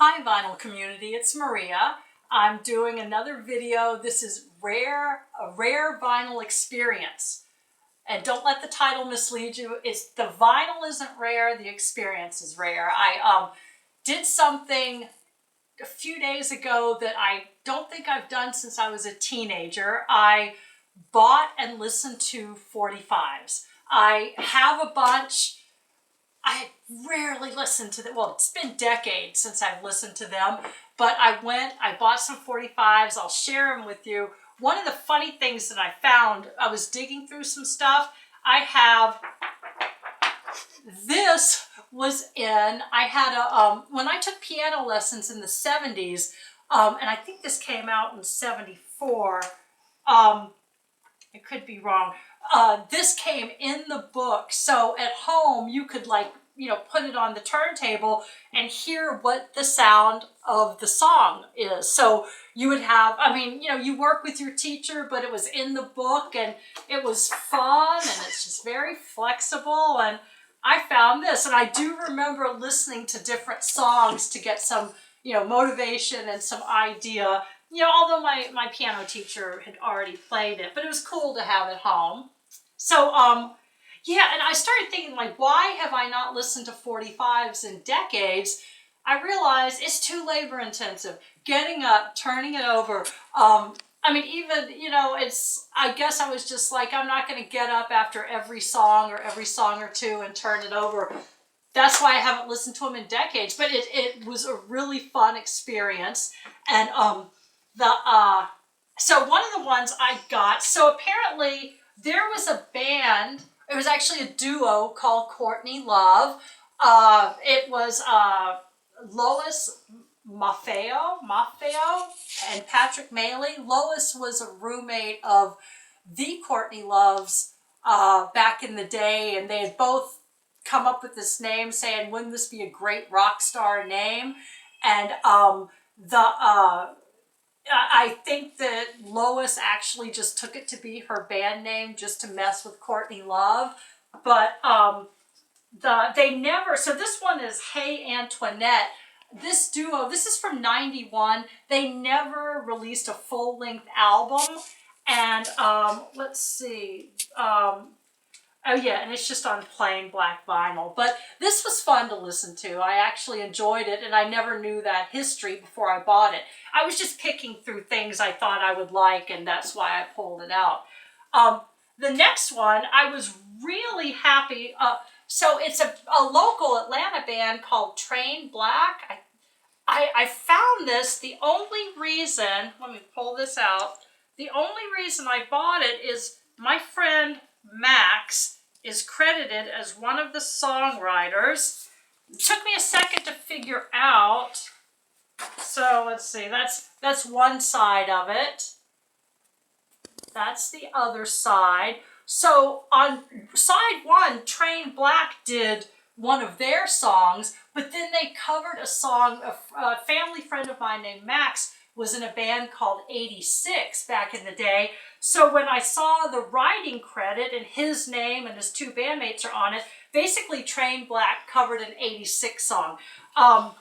Hi vinyl community, it's Maria. I'm doing another video. This is a rare vinyl experience. And don't let the title mislead you. It's the vinyl isn't rare, the experience is rare. I did something a few days ago that I don't think I've done since I was a teenager. I bought and listened to 45s. I have a bunch. I rarely listen to them. Well, it's been decades since I've listened to them, but I bought some 45s. I'll share them with you. One of the funny things that I found, I was digging through some stuff. This was I had when I took piano lessons in the 70s, and I think this came out in 74. I could be wrong. This came in the book, so at home you could put it on the turntable and hear what the sound of the song is. So you would have, you work with your teacher, but it was in the book and it was fun and it's just very flexible. And I found this, and I do remember listening to different songs to get some, motivation and some idea. Although my piano teacher had already played it, but it was cool to have at home. So, yeah, and I started thinking, why have I not listened to 45s in decades? I realized it's too labor intensive. Getting up, turning it over. I guess I was just like, I'm not going to get up after every song or two and turn it over. That's why I haven't listened to them in decades. But it was a really fun experience. And so one of the ones I got, so apparently there was a band. It was actually a duo called Courtney Love. It was Lois Maffeo and Patrick Maley. Lois was a roommate of the Courtney Loves back in the day, and they had both come up with this name saying, wouldn't this be a great rock star name? And I think that Lois actually just took it to be her band name just to mess with Courtney Love. But they never, so this one is Hey Antoinette. This duo, this is from 91. They never released a full-length album. And let's see. Oh yeah, and it's just on plain black vinyl. But this was fun to listen to. I actually enjoyed it, and I never knew that history before I bought it. I was just picking through things I thought I would like, and that's why I pulled it out. The next one, I was really happy. So it's a local Atlanta band called Train Black. I found this, the only reason, let me pull this out. The only reason I bought it is my friend Max is credited as one of the songwriters. It took me a second to figure out. So let's see, that's one side of it. That's the other side. So on side one, Train Black did one of their songs, but then they covered a song. A family friend of mine named Max was in a band called 86 back in the day. So when I saw the writing credit and his name and his two bandmates are on it, basically Train Black covered an 86 song. And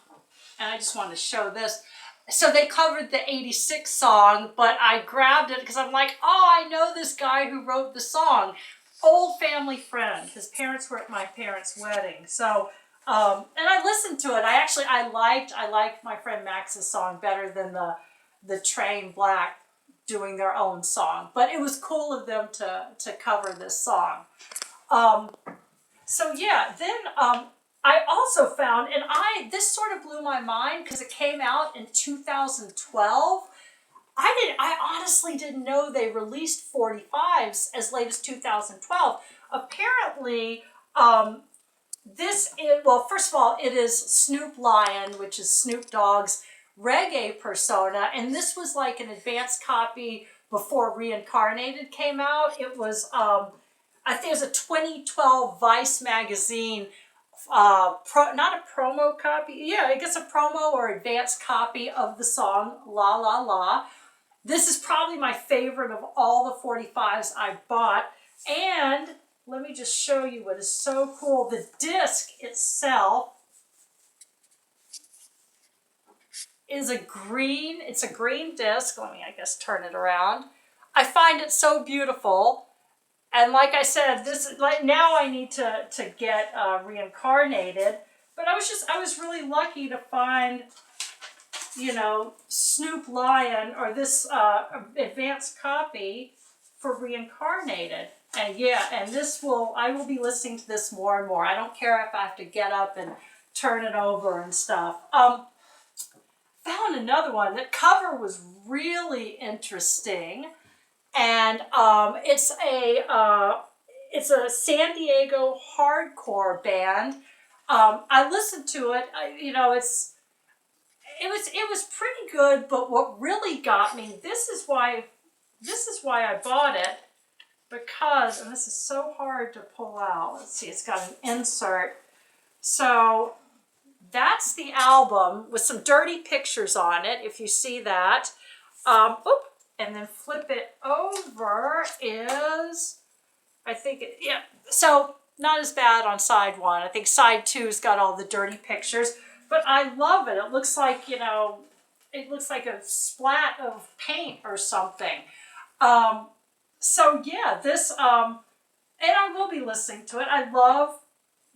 I just wanted to show this. So they covered the 86 song, but I grabbed it because I'm like, oh, I know this guy who wrote the song. Old family friend. His parents were at my parents' wedding. So, and I listened to it. I liked my friend Max's song better than the Train Black doing their own song. But it was cool of them to cover this song. So yeah, then I also found, and this sort of blew my mind because it came out in 2012. I honestly didn't know they released 45s as late as 2012. Apparently, first of all, it is Snoop Lion, which is Snoop Dogg's reggae persona, and this was like an advanced copy before Reincarnated came out. It was, I think it was a 2012 Vice magazine, not a promo copy, yeah, I guess a promo or advanced copy of the song La La La. This is probably my favorite of all the 45s I bought. And let me just show you what is so cool. The disc itself is a green, it's a green disc. Let me, I guess, turn it around. I find it so beautiful. And like I said, this is like, now I need to get reincarnated. But I was really lucky to find, you know, Snoop Lion, or this advanced copy for reincarnated. And yeah, and I will be listening to this more and more. I don't care if I have to get up and turn it over and stuff. Found another one. The cover was really interesting. And it's a San Diego hardcore band. I listened to it. You know, it was pretty good. But what really got me, this is why I bought it, because, and this is so hard to pull out. Let's see, it's got an insert. So that's the album with some dirty pictures on it. If you see that. And then flip it over is, I think, yeah, so not as bad on side one. I think side two's got all the dirty pictures, but I love it. It looks like, you know, it looks like a splat of paint or something. So yeah, this, and I will be listening to it. I love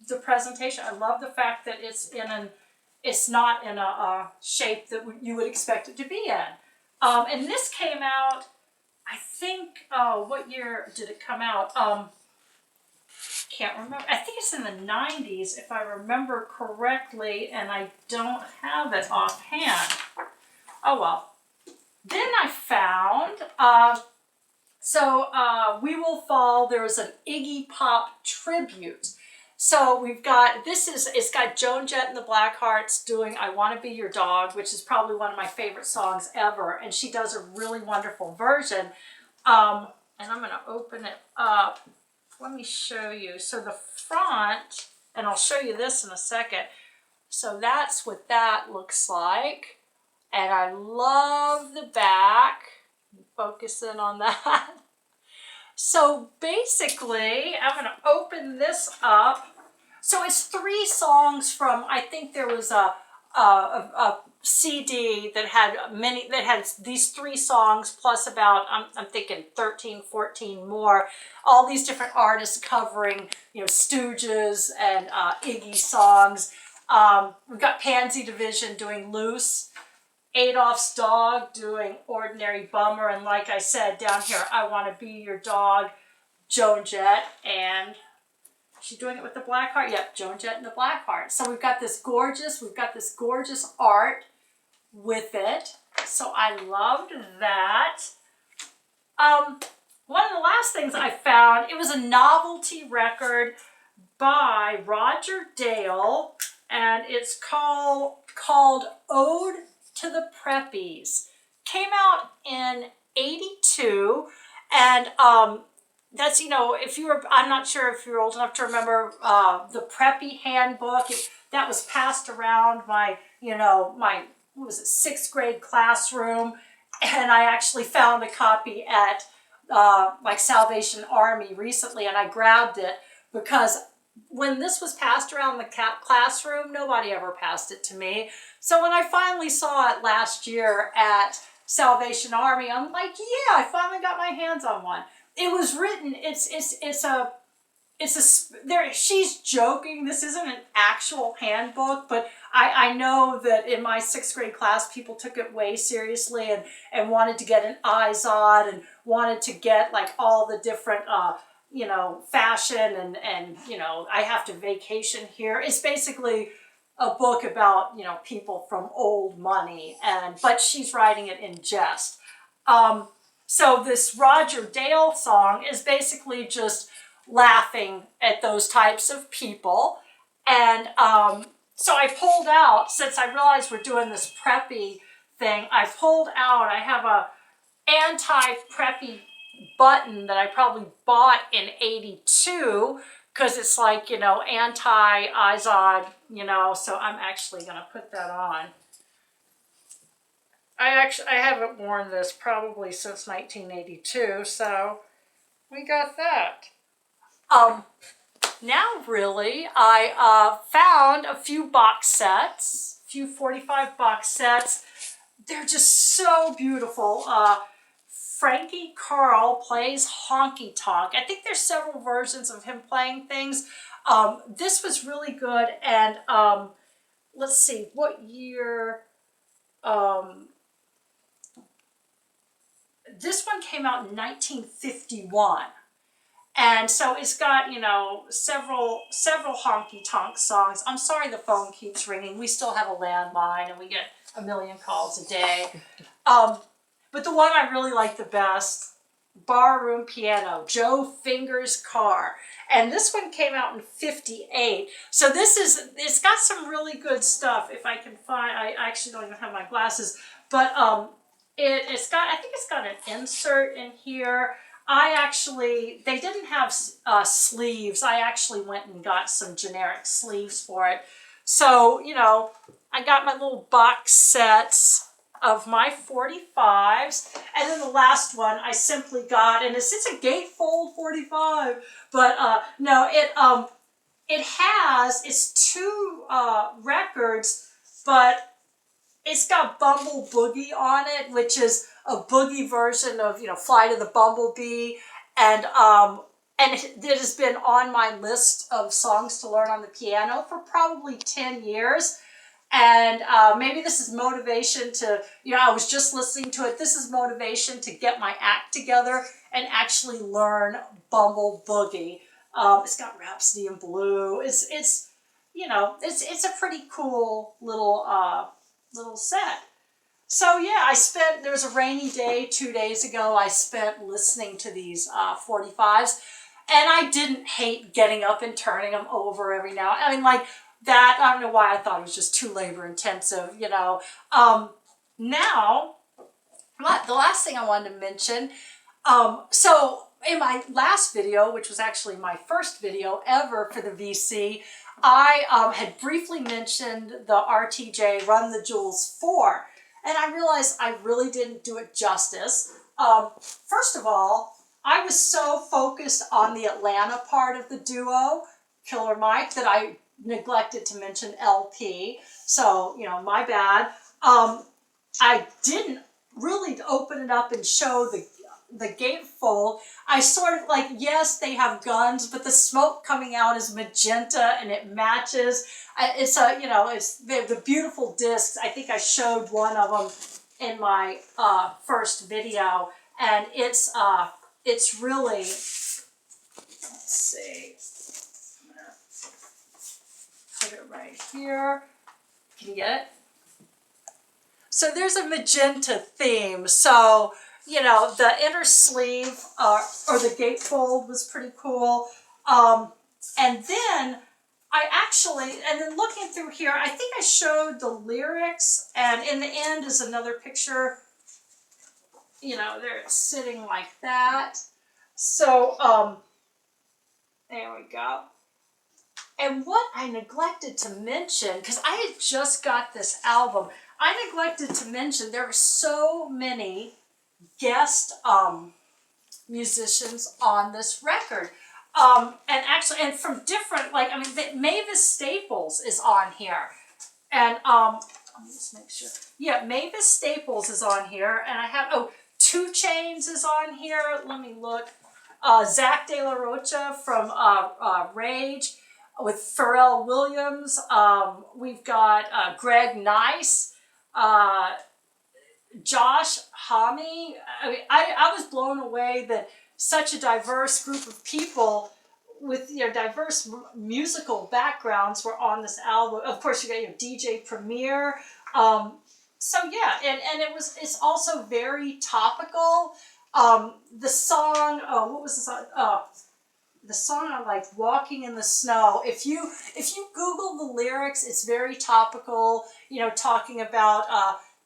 the presentation. I love the fact that it's not in a shape that you would expect it to be in. And this came out, I think, what year did it come out? Can't remember. I think it's in the 90s, if I remember correctly, and I don't have it offhand. Oh well. Then I found, We Will Fall, there was an Iggy Pop tribute. So we've got, it's got Joan Jett and the Blackhearts doing I Want to Be Your Dog, which is probably one of my favorite songs ever. And she does a really wonderful version. And I'm going to open it up. Let me show you. So the front, and I'll show you this in a second. So that's what that looks like. And I love the back. Focus in on that. So basically, I'm going to open this up. So it's 3 songs from, I think there was a CD that had these 3 songs plus about, I'm thinking 13, 14 more. All these different artists covering, you know, Stooges and Iggy songs. We've got Pansy Division doing Loose. Adolph's Dog doing Ordinary Bummer, and like I said, down here, I Want to Be Your Dog, Joan Jett, and she's doing it with the Blackheart. Yep, Joan Jett and the Blackheart. So we've got this gorgeous art with it. So I loved that. One of the last things I found, it was a novelty record by Roger Dale, and it's called Ode to the Preppies. Came out in '82, and that's, you know, I'm not sure if you're old enough to remember the Preppy handbook. That was passed around my, what was it, 6th grade classroom, and I actually found a copy at like Salvation Army recently, and I grabbed it because when this was passed around the classroom, nobody ever passed it to me. So when I finally saw it last year at Salvation Army, I'm like, yeah, I finally got my hands on one. It was written, she's joking, this isn't an actual handbook, but I know that in my 6th grade class, people took it way seriously and wanted to get an eyes on and wanted to get like all the different fashion and I have to vacation here. It's basically a book about, people from old money, but she's writing it in jest. So this Roger Dale song is basically just laughing at those types of people. And so I pulled out, since I realized we're doing this preppy thing, I have a anti-preppy button that I probably bought in '82 because it's like, anti-Izod, so I'm actually going to put that on. I haven't worn this probably since 1982, so we got that. Now really, I found a few box sets, a few 45 box sets they're just so beautiful. Frankie Carl plays Honky Tonk. I think there's several versions of him playing things. This was really good, and let's see, what year? This one came out in 1951. And so it's got, you know, several honky tonk songs. I'm sorry the phone keeps ringing. We still have a landline and we get a million calls a day. But the one I really like the best, Barroom Piano, Joe Finger's Car. And this one came out in 58. So it's got some really good stuff. If I can find, I actually don't even have my glasses, but I think it's got an insert in here. They didn't have sleeves. I actually went and got some generic sleeves for it. So, you know, I got my little box sets of my 45s. And then the last one I simply got, and it's a gatefold 45. But no, it's two records, but it's got Bumble Boogie on it, which is a boogie version of, you know, Fly to the Bumblebee, and it has been on my list of songs to learn on the piano for probably 10 years. And maybe this is motivation to, you know, I was just listening to it. This is motivation to get my act together and actually learn Bumble Boogie. It's got Rhapsody in Blue. It's you know, it's a pretty cool little set. So yeah, there was a rainy day 2 days ago. I spent listening to these 45s, and I didn't hate getting up and turning them over every now. I mean, like that. I don't know why I thought it was just too labor intensive, you know. Now, the last thing I wanted to mention. So in my last video, which was actually my first video ever for the VC, I had briefly mentioned the RTJ Run the Jewels 4, and I realized I really didn't do it justice. First of all, I was so focused on the Atlanta part of the duo, Killer Mike, that I neglected to mention LP. So, you know, my bad. I didn't really open it up and show the gatefold. I sort of like, yes, they have guns, but the smoke coming out is magenta and it matches. It's the beautiful discs. I think I showed one of them in my first video, and it's really, let's see, I'm gonna put it right here. Can you get it? So there's a magenta theme. So, you know, the inner sleeve or the gatefold was pretty cool. And then looking through here, I think I showed the lyrics, and in the end is another picture. You know, they're sitting like that. So, there we go. And what I neglected to mention, because I had just got this album, I neglected to mention there are so many guest musicians on this record. And from different, like, I mean, Mavis Staples is on here. And let me just make sure. Yeah, Mavis Staples is on here. And I have, 2 Chainz is on here. Let me look. Zach De La Rocha from Rage with Pharrell Williams. We've got Greg Nice. Josh Homme. I mean, I was blown away that such a diverse group of people with, you know, diverse musical backgrounds were on this album. Of course, you got your DJ Premier. So yeah, and it's also very topical. The song, what was the song? The song I like, Walking in the Snow. If you Google the lyrics, it's very topical, you know, talking about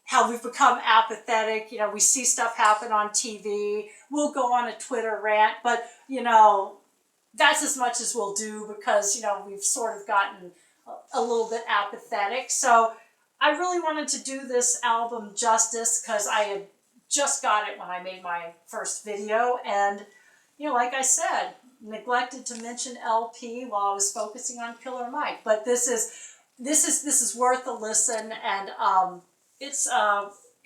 how we've become apathetic. You know, we see stuff happen on TV. We'll go on a Twitter rant, but, you know, that's as much as we'll do because, you know, we've sort of gotten a little bit apathetic. So I really wanted to do this album justice because I had just got it when I made my first video. And, you know, like I said, neglected to mention LP while I was focusing on Killer Mike. But this is worth a listen, and it's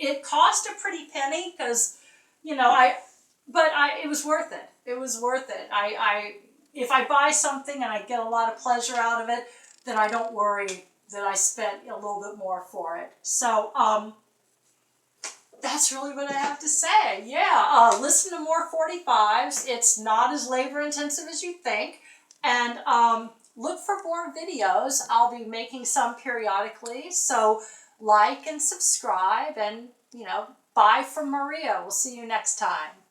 it cost a pretty penny because, you know, it was worth it. It was worth it. If I buy something and I get a lot of pleasure out of it, then I don't worry that I spent a little bit more for it. So, that's really what I have to say. Yeah, listen to more 45s. It's not as labor intensive as you think. And look for more videos. I'll be making some periodically. So like and subscribe and, you know, bye from Maria. We'll see you next time.